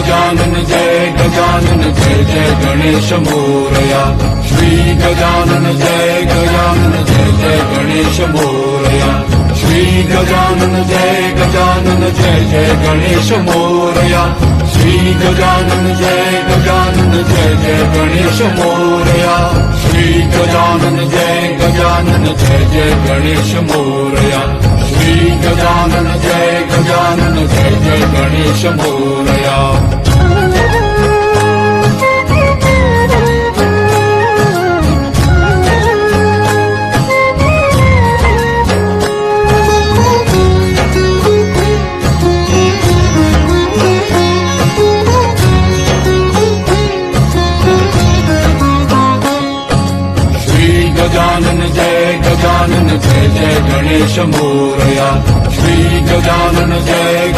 Gajanan Jai Jai Ganesh Morya. Shri Gajanan Jai Jai Ganesh Morya. Shri Gajanan Jai Jai Ganesh Morya. Shri Gajanan Jai Jai Ganesh Morya. Shri Gajanan Jai Jai Ganesh Morya. Shri Gajanan Jai Jai Ganesh Morya. Gajanan Jai Jai Ganesh Morya. Shri Gajanan Jai